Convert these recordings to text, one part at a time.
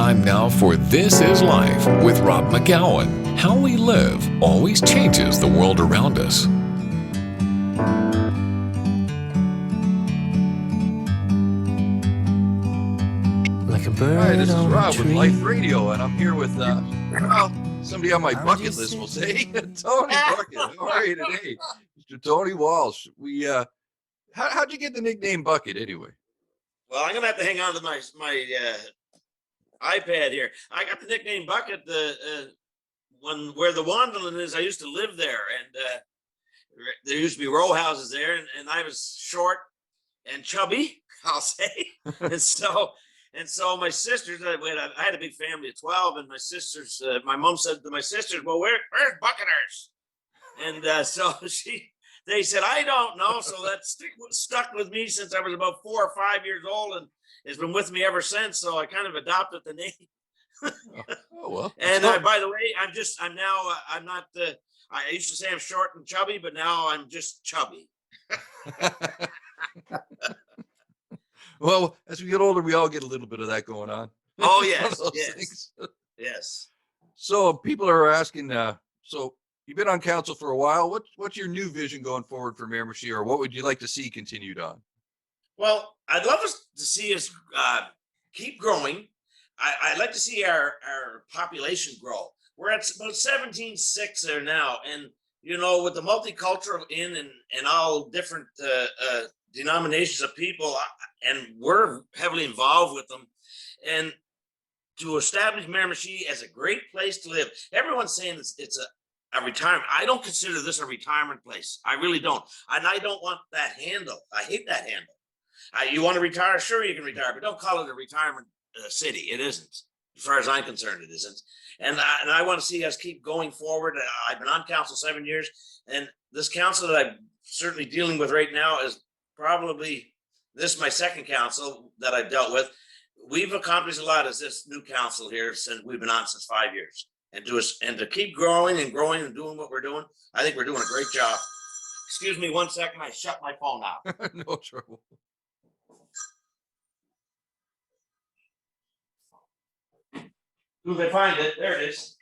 time now for This Is Life with Rob McGowan. How we live always changes the world around us. Like a bird. Hi, this is on Rob a with tree. Life Radio, and I'm here with, somebody on my bucket list, we'll say, Tony Bucket. How are you today? Mr. Tony Walsh. How'd you get the nickname Bucket anyway? Well, I'm gonna have to hang on to my iPad here. I got the nickname Bucket where the Wanderland is. I used to live there, and there used to be row houses there, and I was short and chubby, I'll say, and so my sisters. I had a big family of 12, and my sisters. My mom said to my sisters, "Well, where's Bucketers?" And so they said, "I don't know." So that stuck with me since I was about 4 or 5 years old, and it's been with me ever since. So I kind of adopted the name. Oh well. And by the way, I'm now. I'm not. I used to say I'm short and chubby, but now I'm just chubby. Well, as we get older, we all get a little bit of that going on. Oh It's one of yes, those yes, things. yes. So people are asking, so you've been on council for a while. What's your new vision going forward for Miramichi, or what would you like to see continued on? Well, I'd love us to see us keep growing. I'd like to see our population grow. We're at about 17.6 there now, and with the multicultural and all different denominations of people, and we're heavily involved with them, and to establish Miramichi as a great place to live. Everyone's saying it's a retirement. I don't consider this a retirement place. I really don't. And I don't want that handle. I hate that handle. You want to retire? Sure, you can retire, but don't call it a retirement city. It isn't. As far as I'm concerned, it isn't. And I want to see us keep going forward. I've been on council 7 years, and this council that I'm certainly dealing with right now is probably my second council that I've dealt with. We've accomplished a lot as this new council here since we've been on since 5 years, and to keep growing and growing and doing what we're doing. I think we're doing a great job. Excuse me 1 second. I shut my phone out. No trouble. As soon as I find it, there it is.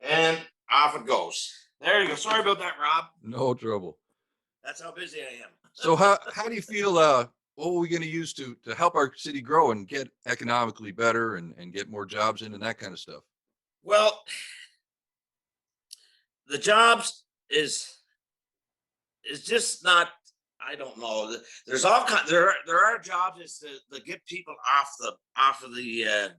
And off it goes. There you go. Sorry about that, Rob. No trouble. That's how busy I am. So how do you feel, what are we going to use to help our city grow and get economically better and get more jobs in and that kind of stuff? Well, the jobs is just not, I don't know. There's all kind. There are jobs is to get people off of the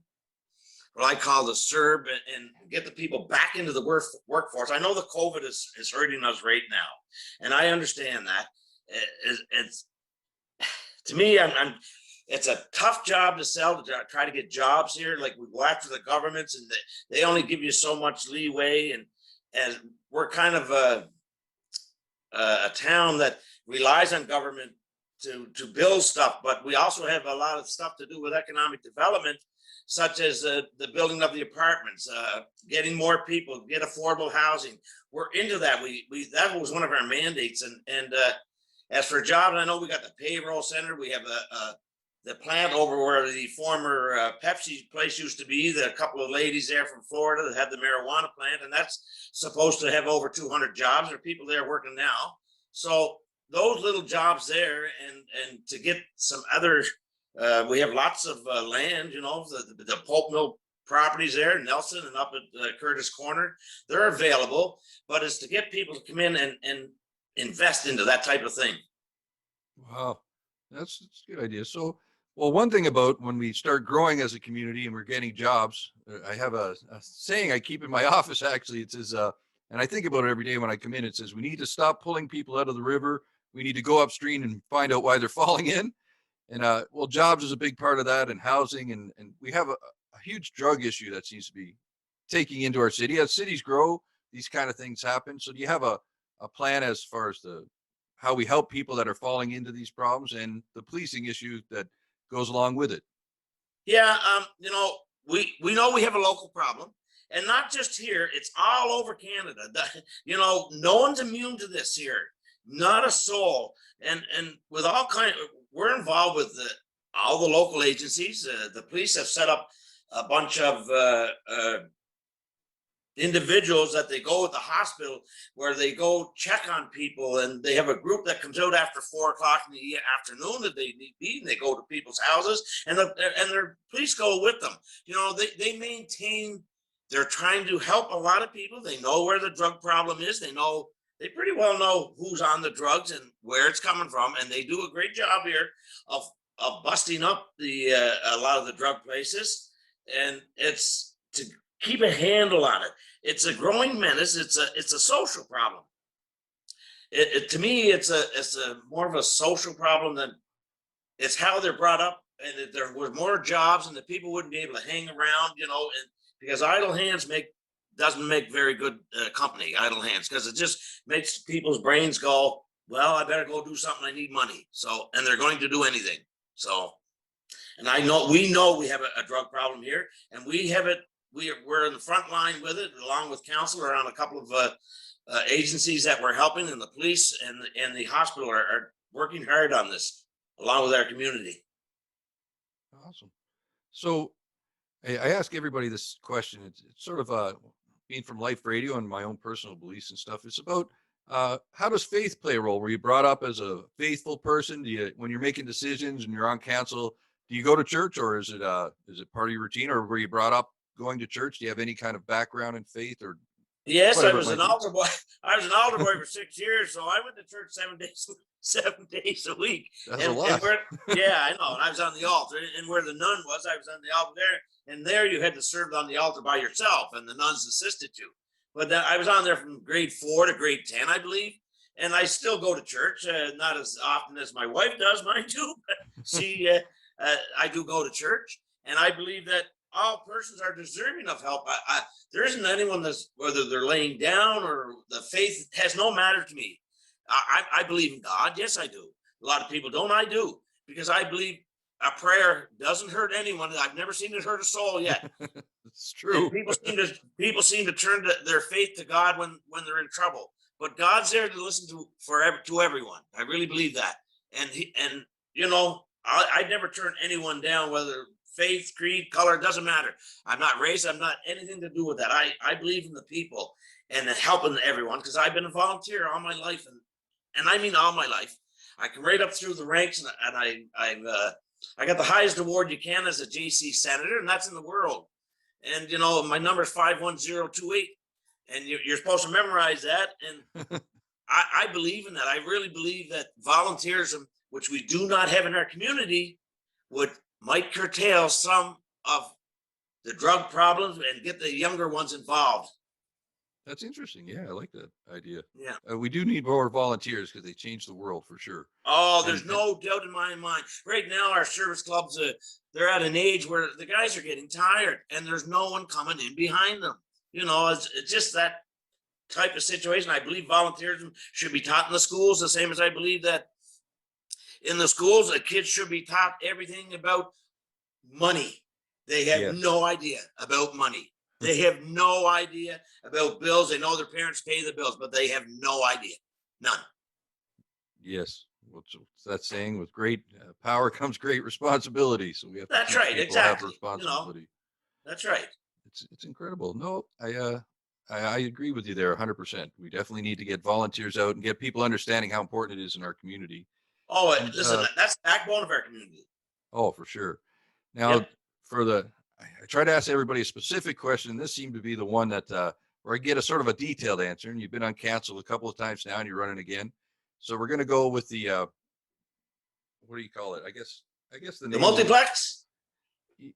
what I call the CERB and get the people back into the workforce. I know the COVID is hurting us right now, and I understand that. It's to me, it's a tough job to sell to try to get jobs here. Like we go after the governments, and they only give you so much leeway, and we're kind of a town that relies on government to build stuff, but we also have a lot of stuff to do with economic development, such as the building of the apartments, getting more people, get affordable housing. We're into that. We that was one of our mandates. And as for jobs, I know we got the payroll center. We have the plant over where the former Pepsi place used to be. There are a couple of ladies there from Florida that had the marijuana plant, and that's supposed to have over 200 jobs. There are people there working now. So those little jobs there, and to get some other, we have lots of land, the pulp mill properties there, Nelson and up at Curtis Corner, they're available, but it's to get people to come in and invest into that type of thing. Wow, that's a good idea. So, well, one thing about when we start growing as a community and we're getting jobs, I have a saying I keep in my office. Actually, it says, and I think about it every day when I come in. It says we need to stop pulling people out of the river. We need to go upstream and find out why they're falling in. And well, jobs is a big part of that, and housing, and we have a huge drug issue that seems to be taking into our city. As cities grow, these kind of things happen. So do you have a plan as far as how we help people that are falling into these problems and the policing issue that goes along with it? Yeah, we know we have a local problem, and not just here. It's all over Canada. No one's immune to this here. Not a soul. And with all we're involved with all the local agencies. The police have set up a bunch of individuals that they go at the hospital where they go check on people, and they have a group that comes out after 4 o'clock in the afternoon that they need be, and they go to people's houses, and their police go with them. They maintain. They're trying to help a lot of people. They know where the drug problem is. They pretty well know who's on the drugs and where it's coming from, and they do a great job here of busting up a lot of the drug places, and it's to keep a handle on it. It's a growing menace. It's a social problem. To me, it's a more of a social problem than it's how they're brought up, and if there were more jobs, and the people wouldn't be able to hang around, and because idle hands doesn't make very good company. Idle hands, because it just makes people's brains go, well, I better go do something. I need money. So, and they're going to do anything. So, and we know we have a drug problem here, and we have it. We're in the front line with it, along with council, around a couple of agencies that we're helping, and the police and the hospital are working hard on this, along with our community. Awesome. So I ask everybody this question. It's sort of being from Life Radio and my own personal beliefs and stuff. It's about how does faith play a role? Were you brought up as a faithful person? When you're making decisions and you're on council, do you go to church, or is it part of your routine, or were you brought up going to church? Do you have any kind of background in faith, or? Yes, I was an altar boy. I was an altar boy for 6 years, so I went to church 7 days a week. That's a lot. Yeah, I know. And I was on the altar, and where the nun was, I was on the altar there. And there, you had to serve on the altar by yourself, and the nuns assisted you. But I was on there from grade 4 to grade 10, I believe. And I still go to church, not as often as my wife does, mind you. But I do go to church, and I believe that all persons are deserving of help. There isn't anyone that's, whether they're laying down or the faith has no matter to me. I believe in God. Yes, I do. A lot of people don't. I do, because I believe a prayer doesn't hurt anyone. I've never seen it hurt a soul yet. It's true. People seem to turn their faith to God when they're in trouble. But God's there to listen to everyone. I really believe that. And I'd never turn anyone down, whether faith, creed, color, doesn't matter. I'm not race. I'm not anything to do with that. I believe in the people and helping everyone, because I've been a volunteer all my life, and I mean all my life. I come right up through the ranks, and I got the highest award you can as a JC senator, and that's in the world. And my number is 51028, and you're supposed to memorize that. And I believe in that. I really believe that volunteerism, which we do not have in our community, might curtail some of the drug problems and get the younger ones involved. That's interesting. Yeah, I like that idea. Yeah. We do need more volunteers, because they change the world for sure. Oh, there's no doubt in my mind. Right now, our service clubs, they're at an age where the guys are getting tired, and there's no one coming in behind them. It's just that type of situation. I believe volunteerism should be taught in the schools, the same as I believe that in the schools, the kids should be taught everything about money. They have no idea about money. They have no idea about bills. They know their parents pay the bills, but they have no idea. None. Yes. What's that saying? With great power comes great responsibility. So we have to That's right. Exactly. Responsibility. That's right. It's incredible. No, I agree with you there 100%. We definitely need to get volunteers out and get people understanding how important it is in our community. Oh, listen, that's the backbone of our community. Oh, for sure. Now, I try to ask everybody a specific question. This seemed to be the one that where I get a sort of a detailed answer. And you've been on council a couple of times now, and you're running again. So we're going to go with the what do you call it? I guess the multiplex.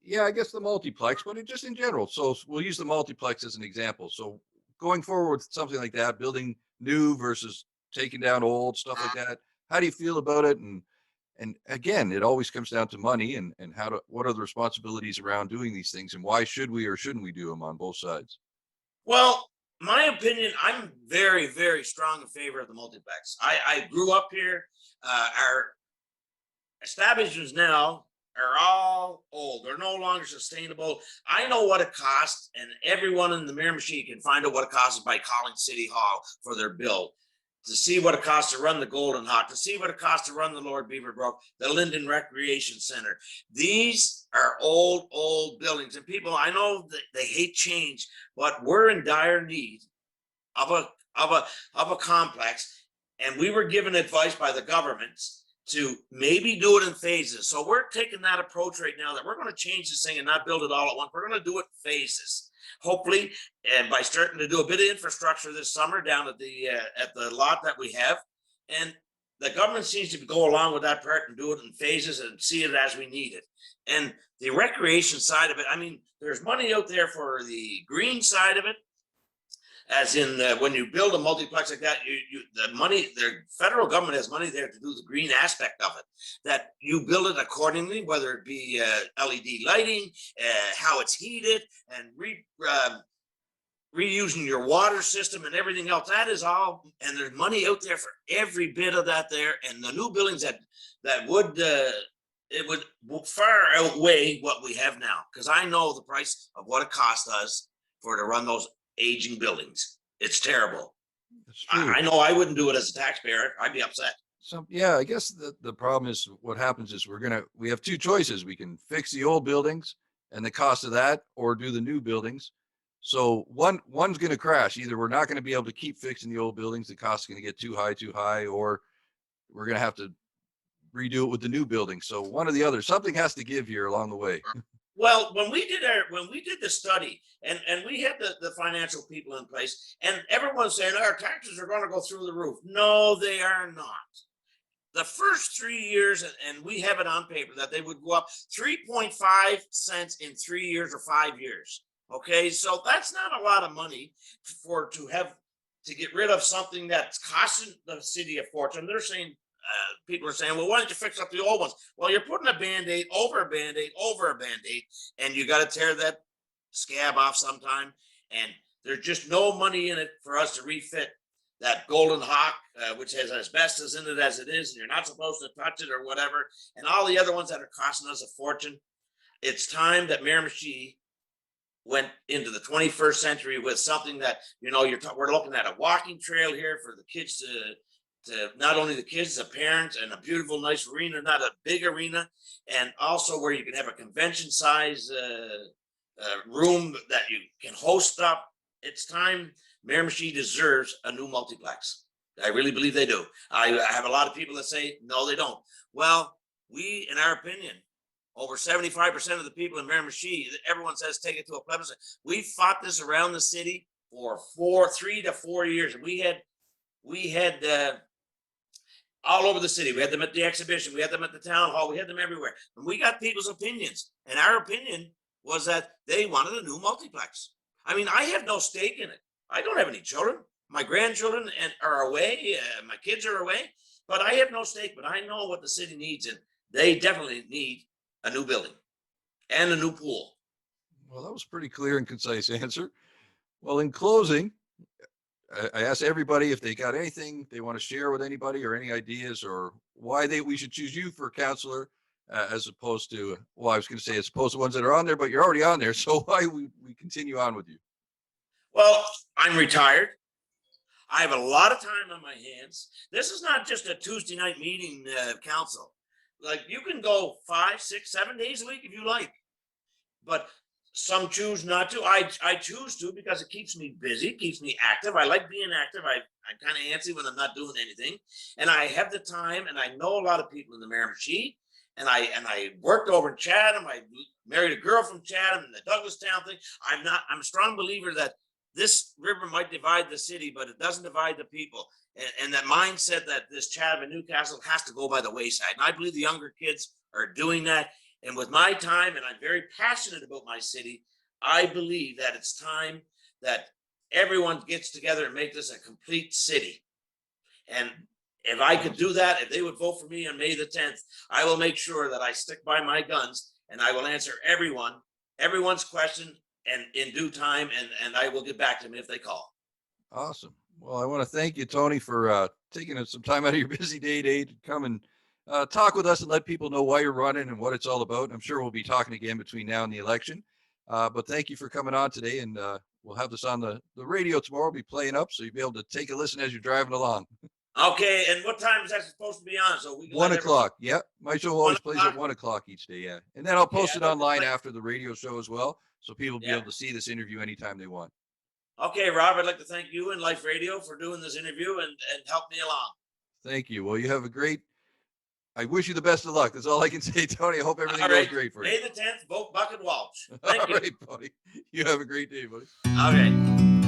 Yeah, I guess the multiplex, but just in general. So we'll use the multiplex as an example. So going forward with something like that, building new versus taking down old, stuff like that. How do you feel about it? And again, it always comes down to money and what are the responsibilities around doing these things, and why should we or shouldn't we do them on both sides? Well, my opinion, I'm very, very strong in favor of the multiplex. I grew up here. Our establishments now are all old. They're no longer sustainable. I know what it costs, and everyone in the Miramichi can find out what it costs by calling City Hall for their bill. to see what it costs to run the Golden Hawk, to see what it costs to run the Lord Beaverbrook, the Linden Recreation Center. These are old buildings, and people, I know that they hate change, but we're in dire need of a complex, and we were given advice by the governments to maybe do it in phases. So we're taking that approach right now, that we're going to change this thing and not build it all at once. We're going to do it in phases, hopefully, and by starting to do a bit of infrastructure this summer down at the lot that we have. And the government seems to go along with that part and do it in phases and see it as we need it. And the recreation side of it, I mean, there's money out there for the green side of it, as in when you build a multiplex like that, the federal government has money there to do the green aspect of it, that you build it accordingly, whether it be LED lighting, how it's heated, and reusing your water system and everything else. That is all, and there's money out there for every bit of that there. And the new buildings that would it would far outweigh what we have now, because I know the price of what it cost us to run those aging buildings. It's terrible. That's true. I know I wouldn't do it as a taxpayer. I'd be upset. Yeah, I guess the problem is, what happens is we have two choices. We can fix the old buildings and the cost of that, or do the new buildings. So one's going to crash. Either we're not going to be able to keep fixing the old buildings, the cost is going to get too high, or we're going to have to redo it with the new building. So one or the other, something has to give here along the way. Well, when we did the study, and we had the financial people in place, and everyone's saying our taxes are going to go through the roof. No, they are not. The first 3 years, and we have it on paper, that they would go up 3.5 cents in 3 years or 5 years. Okay, so that's not a lot of money to get rid of something that's costing the city a fortune. They're saying, people are saying, well, why don't you fix up the old ones? Well, you're putting a Band-Aid over a Band-Aid over a Band-Aid, and you got to tear that scab off sometime. And there's just no money in it for us to refit that Golden Hawk, which has asbestos in it as it is, and you're not supposed to touch it or whatever, and all the other ones that are costing us a fortune. It's time that Miramichi went into the 21st century with something that, we're looking at a walking trail here for the kids to not only the kids, the parents, and a beautiful, nice arena, not a big arena, and also where you can have a convention size room that you can host up. It's time. Miramichi deserves a new multiplex. I really believe they do. I have a lot of people that say, no, they don't. Well, in our opinion, over 75% of the people in Miramichi, everyone says take it to a plebiscite. We fought this around the city for 3 to 4 years. And we had all over the city. We had them at the exhibition. We had them at the town hall. We had them everywhere. And we got people's opinions. And our opinion was that they wanted a new multiplex. I mean, I have no stake in it. I don't have any children. My grandchildren are away. My kids are away. But I have no stake. But I know what the city needs. And they definitely need a new building and a new pool. Well, that was a pretty clear and concise answer. Well, in closing, I asked everybody if they got anything they want to share with anybody, or any ideas, or why we should choose you for counselor, as opposed to, well, I was going to say as opposed to ones that are on there, but you're already on there. So why we continue on with you? Well, I'm retired. I have a lot of time on my hands. This is not just a Tuesday night meeting, council. Like, you can go 5, 6, 7 days a week if you like, but some choose not to. I choose to because it keeps me busy, keeps me active. I like being active. I'm kind of antsy when I'm not doing anything, and I have the time. And I know a lot of people in the Miramichi, and I worked over in Chatham. I married a girl from Chatham and the Douglastown thing. I'm a strong believer that this river might divide the city, but it doesn't divide the people. And that mindset that this Chatham and Newcastle has to go by the wayside. And I believe the younger kids are doing that. And with my time, and I'm very passionate about my city, I believe that it's time that everyone gets together and make this a complete city. And if I could do that, if they would vote for me on May the 10th, I will make sure that I stick by my guns, and I will answer everyone's question, and in due time, and I will get back to them if they call. Awesome. Well, I want to thank you, Tony, for taking some time out of your busy day to come and talk with us and let people know why you're running and what it's all about. I'm sure we'll be talking again between now and the election. But thank you for coming on today, and we'll have this on the radio tomorrow. We'll be playing up, so you'll be able to take a listen as you're driving along. Okay, and what time is that supposed to be on? So we can 1 let everyone- o'clock. Yep. My show always plays at 1 1 o'clock each day. Yeah. And then I'll post it I'd like to online thank- after the radio show as well. So people will be Yeah. able to see this interview anytime they want. Okay, Rob, I'd like to thank you and Life Radio for doing this interview and help me along. Thank you. Well, you have a great, I wish you the best of luck. That's all I can say, Tony. I hope everything All goes right. great for you. May the 10th, vote Bucket Walsh. All Thank you. right, buddy. You have a great day, buddy. Okay.